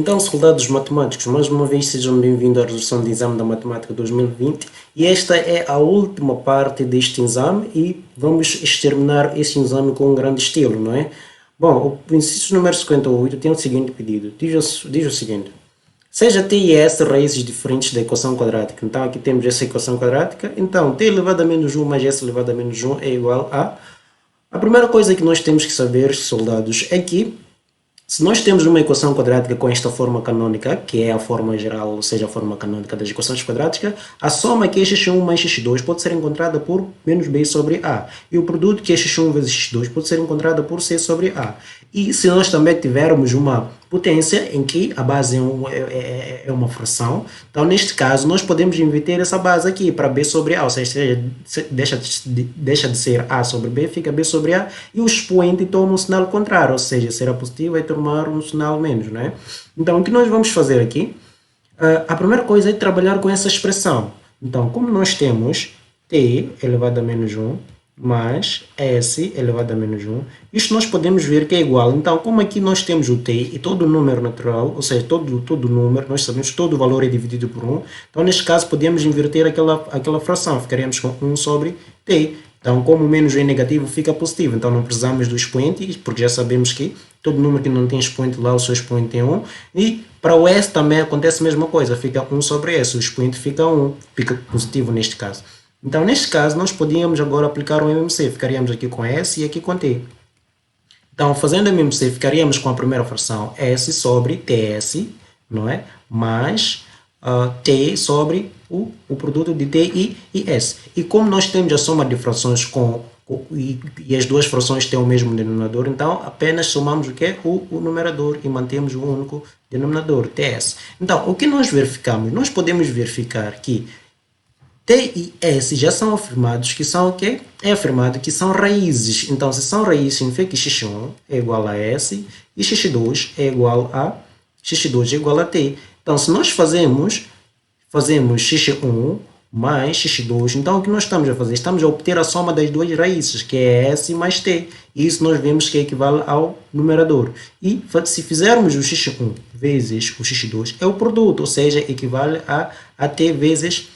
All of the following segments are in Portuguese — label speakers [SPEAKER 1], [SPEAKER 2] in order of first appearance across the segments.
[SPEAKER 1] Então, soldados matemáticos, mais uma vez sejam bem-vindos à resolução de exame da Matemática 2020 e esta é a última parte deste exame e vamos exterminar este exame com um grande estilo, não é? Bom, o inciso número 58 tem o seguinte pedido, diz o seguinte: seja t e s raízes diferentes da equação quadrática. Então, aqui temos essa equação quadrática, então t elevado a menos 1 mais s elevado a menos 1 é igual a... A primeira coisa que nós temos que saber, soldados, é que se nós temos uma equação quadrática com esta forma canônica, que é a forma geral, ou seja, a forma canônica das equações quadráticas, a soma que é x1 mais x2 pode ser encontrada por menos b sobre a. E o produto que é x1 vezes x2 pode ser encontrada por c sobre a. E se nós também tivermos uma potência em que a base é uma fração, então neste caso nós podemos inverter essa base aqui para b sobre a, ou seja, deixa de ser a sobre b, fica b sobre a, e o expoente toma um sinal contrário, ou seja, será positivo vai tomar um sinal menos, não é? Então o que nós vamos fazer aqui, a primeira coisa é trabalhar com essa expressão. Então, como nós temos t elevado a menos 1 mais s elevado a menos 1, isto nós podemos ver que é igual. Então, como aqui nós temos o t e todo número natural, ou seja, todo número, nós sabemos que todo valor é dividido por 1, então neste caso podemos inverter aquela fração, ficaríamos com 1 sobre t. Então, como o menos é negativo, fica positivo. Então, não precisamos do expoente, porque já sabemos que todo número que não tem expoente lá, o seu expoente é 1. E para o s também acontece a mesma coisa, fica 1 sobre s, o expoente fica 1, fica positivo neste caso. Então, neste caso, nós podíamos agora aplicar o MMC, ficaríamos aqui com S e aqui com T. Então, fazendo MMC, ficaríamos com a primeira fração S sobre TS, não é? Mais T sobre o produto de T e S. E como nós temos a soma de frações e as duas frações têm o mesmo denominador, então apenas somamos o que? O numerador e mantemos o único denominador, TS. Então, o que nós verificamos? Nós podemos verificar que T e S já são afirmados que são o quê? É afirmado que são raízes. Então, se são raízes, significa que x1 é igual a S e x2 é igual a T. Então, se nós fazemos x1 mais x2, então o que nós estamos a fazer? Estamos a obter a soma das duas raízes, que é S mais T. E isso nós vemos que equivale ao numerador. E se fizermos o x1 vezes o x2, é o produto, ou seja, equivale a T vezes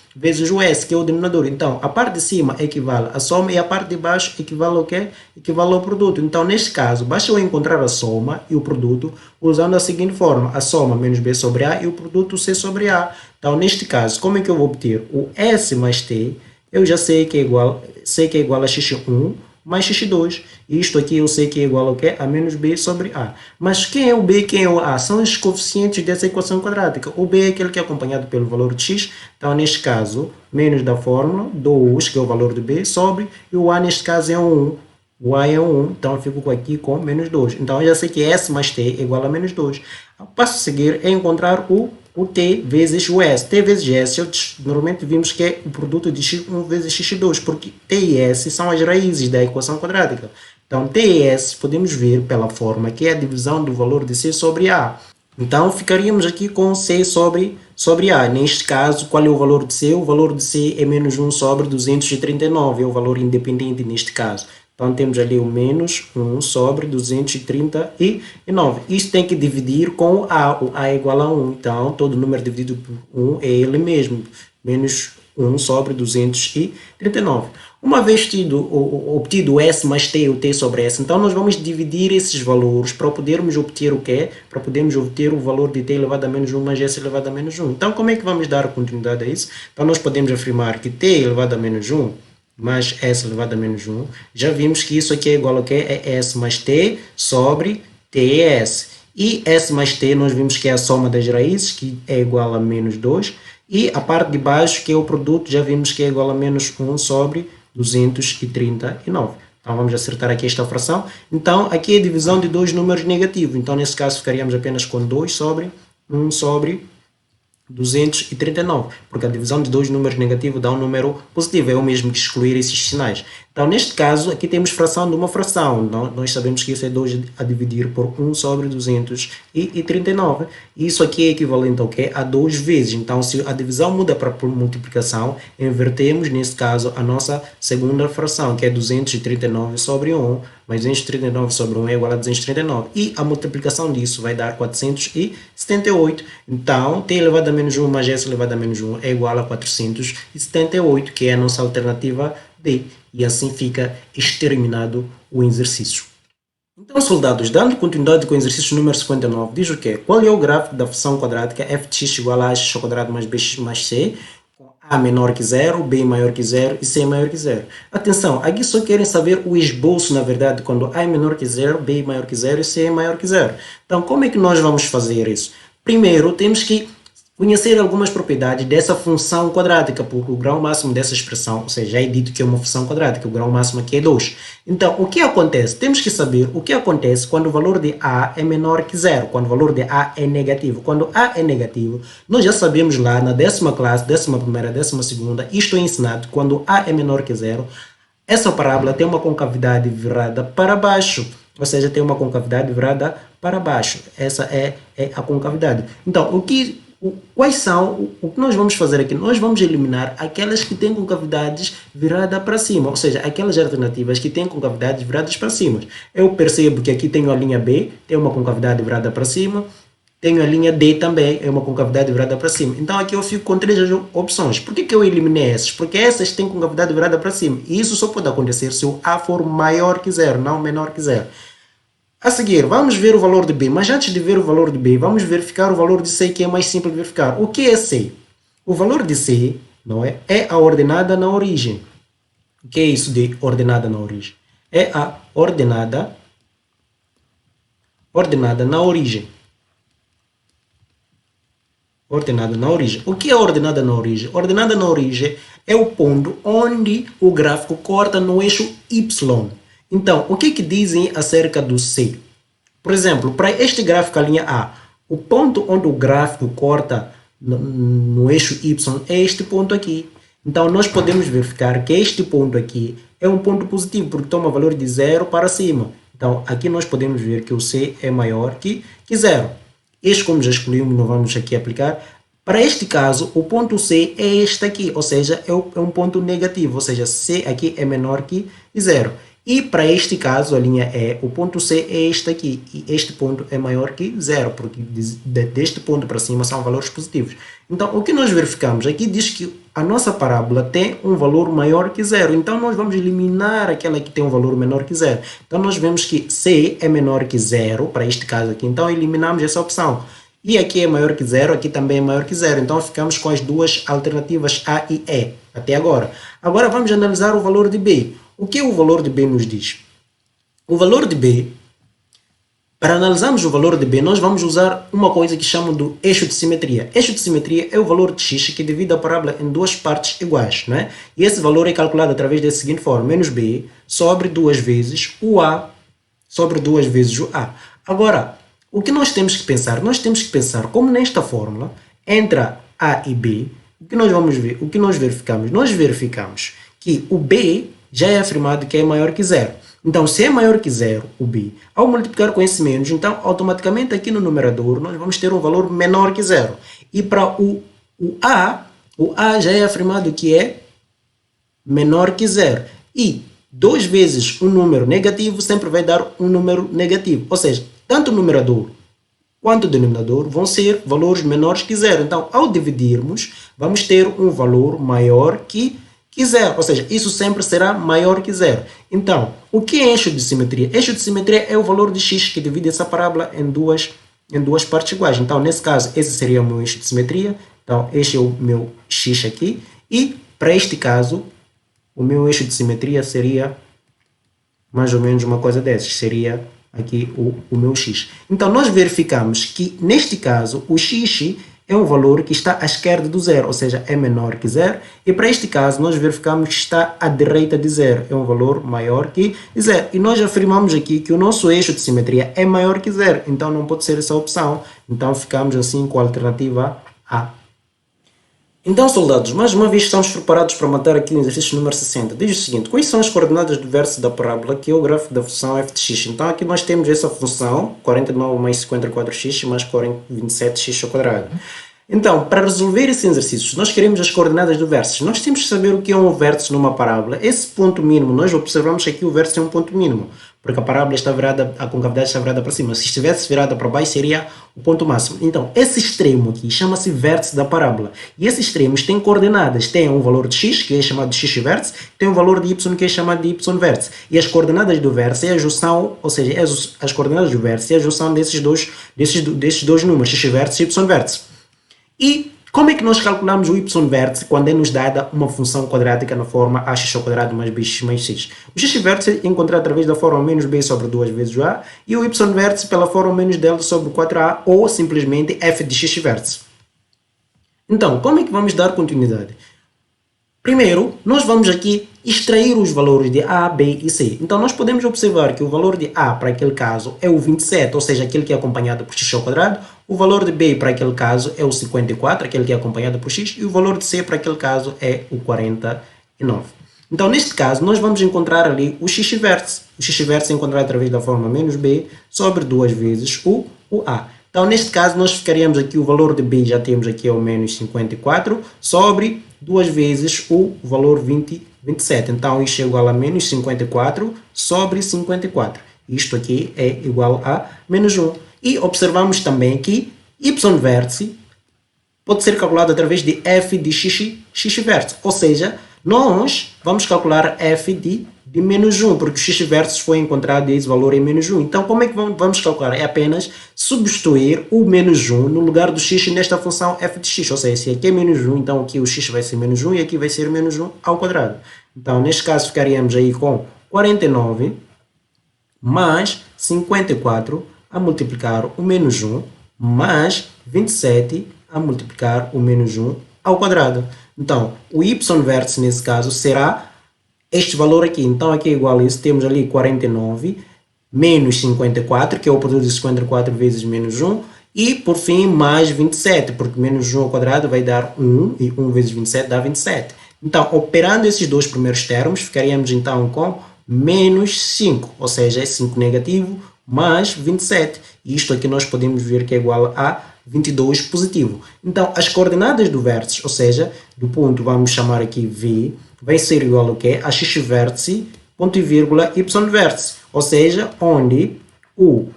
[SPEAKER 1] o S, que é o denominador. Então, a parte de cima equivale à soma e a parte de baixo equivale ao quê? Equivale ao produto. Então, neste caso, basta eu encontrar a soma e o produto usando a seguinte forma: a soma menos B sobre A e o produto C sobre A. Então, neste caso, como é que eu vou obter o S mais T? Eu já sei que é igual a x1 mais x2. E isto aqui eu sei que é igual ao quê? A menos b sobre a. Mas quem é o b e quem é o a? São os coeficientes dessa equação quadrática. O b é aquele que é acompanhado pelo valor de x. Então, neste caso, menos da fórmula, 2, que é o valor de b, sobre, e o a neste caso é 1. O a é 1, então eu fico aqui com menos 2. Então, eu já sei que S mais T é igual a menos 2. O passo a seguir é encontrar o T vezes o S. T vezes S, normalmente vimos que é o produto de x1 vezes x2, porque T e S são as raízes da equação quadrática. Então, T e S podemos ver pela forma que é a divisão do valor de C sobre A. Então, ficaríamos aqui com C sobre A. Neste caso, qual é o valor de C? O valor de C é menos 1 sobre 239, é o valor independente neste caso. Então, temos ali o menos 1 sobre 239. Isto tem que dividir com o A é igual a 1. Então, todo número dividido por 1 é ele mesmo. Menos 1 sobre 239. Uma vez obtido o S mais T e o T sobre S, então nós vamos dividir esses valores para podermos obter o quê? Para podermos obter o valor de T elevado a menos 1 mais S elevado a menos 1. Então, como é que vamos dar continuidade a isso? Então, nós podemos afirmar que T elevado a menos 1 mais S elevado a menos 1, já vimos que isso aqui é igual a quê? É S mais T sobre TS. E S mais T nós vimos que é a soma das raízes, que é igual a menos 2. E a parte de baixo, que é o produto, já vimos que é igual a menos 1 sobre 239. Então, vamos acertar aqui esta fração. Então, aqui é a divisão de dois números negativos. Então, nesse caso, ficaríamos apenas com 2 sobre 1 sobre 239, porque a divisão de dois números negativos dá um número positivo, é o mesmo que excluir esses sinais. Então, neste caso, aqui temos fração de uma fração, então, nós sabemos que isso é 2 a dividir por 1 sobre 239, e isso aqui é equivalente ao quê? A 2 vezes. Então, se a divisão muda para multiplicação, invertemos, nesse caso, a nossa segunda fração, que é 239 sobre 1, mas 239 sobre 1 é igual a 239. E a multiplicação disso vai dar 478. Então, t elevado a menos 1 mais s elevado a menos 1 é igual a 478, que é a nossa alternativa D. E assim fica exterminado o exercício. Então, soldados, dando continuidade com o exercício número 59, diz o quê? Qual é o gráfico da função quadrática f de x igual a x ao quadrado mais bx mais c, com a menor que zero, b maior que zero e c maior que zero. Atenção, aqui só querem saber o esboço, na verdade, quando a é menor que zero, b maior que zero e c é maior que zero. Então, como é que nós vamos fazer isso? Primeiro, temos que conhecer algumas propriedades dessa função quadrática, porque o grau máximo dessa expressão, ou seja, já é dito que é uma função quadrática, o grau máximo aqui é 2. Então, o que acontece? Temos que saber o que acontece quando o valor de a é menor que zero, quando o valor de a é negativo. Quando a é negativo, nós já sabemos lá na 10ª classe, 11ª, 12ª, isto é ensinado, quando a é menor que zero, essa parábola tem uma concavidade virada para baixo, ou seja, tem uma concavidade virada para baixo. Essa é a concavidade. Então, quais são, o que nós vamos fazer aqui? Nós vamos eliminar aquelas que têm concavidades viradas para cima, ou seja, aquelas alternativas que têm concavidades viradas para cima. Eu percebo que aqui tenho a linha B, tem uma concavidade virada para cima, tenho a linha D também, é uma concavidade virada para cima. Então aqui eu fico com 3 opções. Por que eu eliminei essas? Porque essas têm concavidade virada para cima. E isso só pode acontecer se o A for maior que zero, não menor que zero. A seguir, vamos ver o valor de B, mas antes de ver o valor de B, vamos verificar o valor de C, que é mais simples de verificar. O que é C? O valor de C, não é? É a ordenada na origem. O que é isso de ordenada na origem? É a ordenada na origem. Ordenada na origem. O que é ordenada na origem? Ordenada na origem é o ponto onde o gráfico corta no eixo Y. Então, o que dizem acerca do C? Por exemplo, para este gráfico, a linha A, o ponto onde o gráfico corta no eixo Y é este ponto aqui. Então, nós podemos verificar que este ponto aqui é um ponto positivo, porque toma valor de 0 para cima. Então, aqui nós podemos ver que o C é maior que 0. Este, como já escolhemos, não vamos aqui aplicar. Para este caso, o ponto C é este aqui, ou seja, é um ponto negativo, ou seja, C aqui é menor que 0. E para este caso, a linha E, o ponto C é este aqui, e este ponto é maior que 0, porque deste ponto para cima são valores positivos. Então, o que nós verificamos? Aqui diz que a nossa parábola tem um valor maior que 0, então nós vamos eliminar aquela que tem um valor menor que 0. Então, nós vemos que C é menor que 0, para este caso aqui, então eliminamos essa opção. E aqui é maior que 0, aqui também é maior que 0, então ficamos com as duas alternativas A e E, até agora. Agora vamos analisar o valor de B. O que o valor de B nos diz? O valor de B, para analisarmos o valor de B, nós vamos usar uma coisa que chamam do eixo de simetria. Eixo de simetria é o valor de x que divide a parábola em duas partes iguais, não é? E esse valor é calculado através da seguinte forma: menos B sobre 2 vezes o A sobre 2 vezes o A. Agora, o que nós temos que pensar? Nós temos que pensar como nesta fórmula, entre A e B, o que nós vamos ver? O que nós verificamos? Nós verificamos que o B já é afirmado que é maior que 0. Então, se é maior que 0, o B, ao multiplicar com esse menos, então, automaticamente aqui no numerador, nós vamos ter um valor menor que 0. E para o A já é afirmado que é menor que 0. E 2 vezes um número negativo sempre vai dar um número negativo. Ou seja, tanto o numerador quanto o denominador vão ser valores menores que 0. Então, ao dividirmos, vamos ter um valor maior que 0, ou seja, isso sempre será maior que 0. Então, o que é eixo de simetria? Eixo de simetria é o valor de x que divide essa parábola em duas partes iguais. Então, nesse caso, esse seria o meu eixo de simetria. Então, este é o meu x aqui. E, para este caso, o meu eixo de simetria seria mais ou menos uma coisa dessas. Seria aqui o meu x. Então, nós verificamos que, neste caso, o x é um valor que está à esquerda do 0, ou seja, é menor que 0. E para este caso, nós verificamos que está à direita de 0, é um valor maior que 0. E nós afirmamos aqui que o nosso eixo de simetria é maior que 0, então não pode ser essa opção. Então ficamos assim com a alternativa A. Então, soldados, mais uma vez estamos preparados para matar aqui o exercício número 60. Diz o seguinte: quais são as coordenadas do vértice da parábola, que é o gráfico da função f de x? Então, aqui nós temos essa função, 49 mais 54x mais 27x ao quadrado. Então, para resolver esse exercício, nós queremos as coordenadas do vértice. Nós temos que saber o que é um vértice numa parábola. Esse ponto mínimo, nós observamos que aqui o vértice é um ponto mínimo, porque a parábola está virada, a concavidade está virada para cima. Se estivesse virada para baixo, seria o ponto máximo. Então, esse extremo aqui chama-se vértice da parábola. E esses extremos têm coordenadas. Tem um valor de x, que é chamado de x vértice, tem um valor de y, que é chamado de y vértice. E as coordenadas do vértice é a junção, ou seja, as coordenadas do vértice é a junção desses dois números, x vértice e y vértice. E como é que nós calculamos o y vértice quando é nos dada uma função quadrática na forma ax ao quadrado mais bx mais x? O x vértice é encontrado através da forma menos b sobre 2 vezes o a e o y vértice pela forma menos delta sobre 4a ou simplesmente f de x vértice. Então, como é que vamos dar continuidade? Primeiro, nós vamos aqui extrair os valores de A, B e C. Então, nós podemos observar que o valor de A, para aquele caso, é o 27, ou seja, aquele que é acompanhado por x ao quadrado. O valor de B, para aquele caso, é o 54, aquele que é acompanhado por x. E o valor de C, para aquele caso, é o 49. Então, neste caso, nós vamos encontrar ali o x vértice. O x vértice é encontrado através da forma menos B sobre 2 vezes o A. Então, neste caso, nós ficaríamos aqui, o valor de B já temos aqui é o menos 54 sobre 2 vezes o valor 27. Então, isto é igual a menos 54 sobre 54. Isto aqui é igual a menos 1. E observamos também que y vértice pode ser calculado através de f de x vértice. Ou seja, nós vamos calcular f de menos 1, porque o x vértice foi encontrado e esse valor é menos 1. Então, como é que vamos calcular? É apenas substituir o menos 1 no lugar do x nesta função f de x. Ou seja, se aqui é menos 1, então aqui o x vai ser menos 1 e aqui vai ser menos 1 ao quadrado. Então, neste caso, ficaríamos aí com 49 mais 54 a multiplicar o menos 1 mais 27 a multiplicar o menos 1 ao quadrado. Então, o y vértice, nesse caso, será este valor aqui. Então, aqui é igual a isso. Temos ali 49 menos 54, que é o produto de 54 vezes menos 1. E, por fim, mais 27, porque menos 1 ao quadrado vai dar 1, e 1 vezes 27 dá 27. Então, operando esses dois primeiros termos, ficaríamos então com menos 5, ou seja, é 5 negativo mais 27. E isto aqui nós podemos ver que é igual a 22 positivo. Então, as coordenadas do vértice, ou seja, do ponto, vamos chamar aqui V, vai ser igual ao quê? A x vértice, ponto e vírgula, y vértice. Ou seja, onde o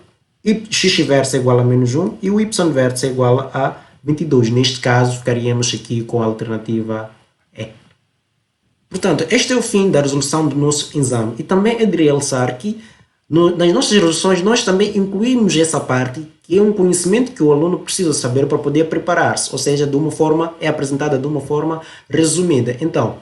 [SPEAKER 1] x vértice é igual a menos 1 e o y vértice é igual a 22. Neste caso, ficaríamos aqui com a alternativa E. Portanto, este é o fim da resolução do nosso exame. E também é de realçar que nas nossas resoluções nós também incluímos essa parte, que é um conhecimento que o aluno precisa saber para poder preparar-se. Ou seja, é apresentada de uma forma resumida. Então,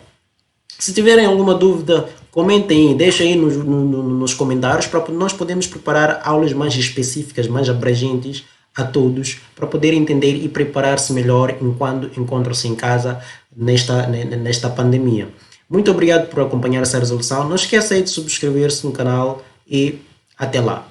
[SPEAKER 1] se tiverem alguma dúvida, comentem aí, deixem aí nos comentários para nós podermos preparar aulas mais específicas, mais abrangentes a todos, para poder entender e preparar-se melhor enquanto encontram-se em casa nesta pandemia. Muito obrigado por acompanhar essa resolução. Não esqueça aí de subscrever-se no canal e até lá.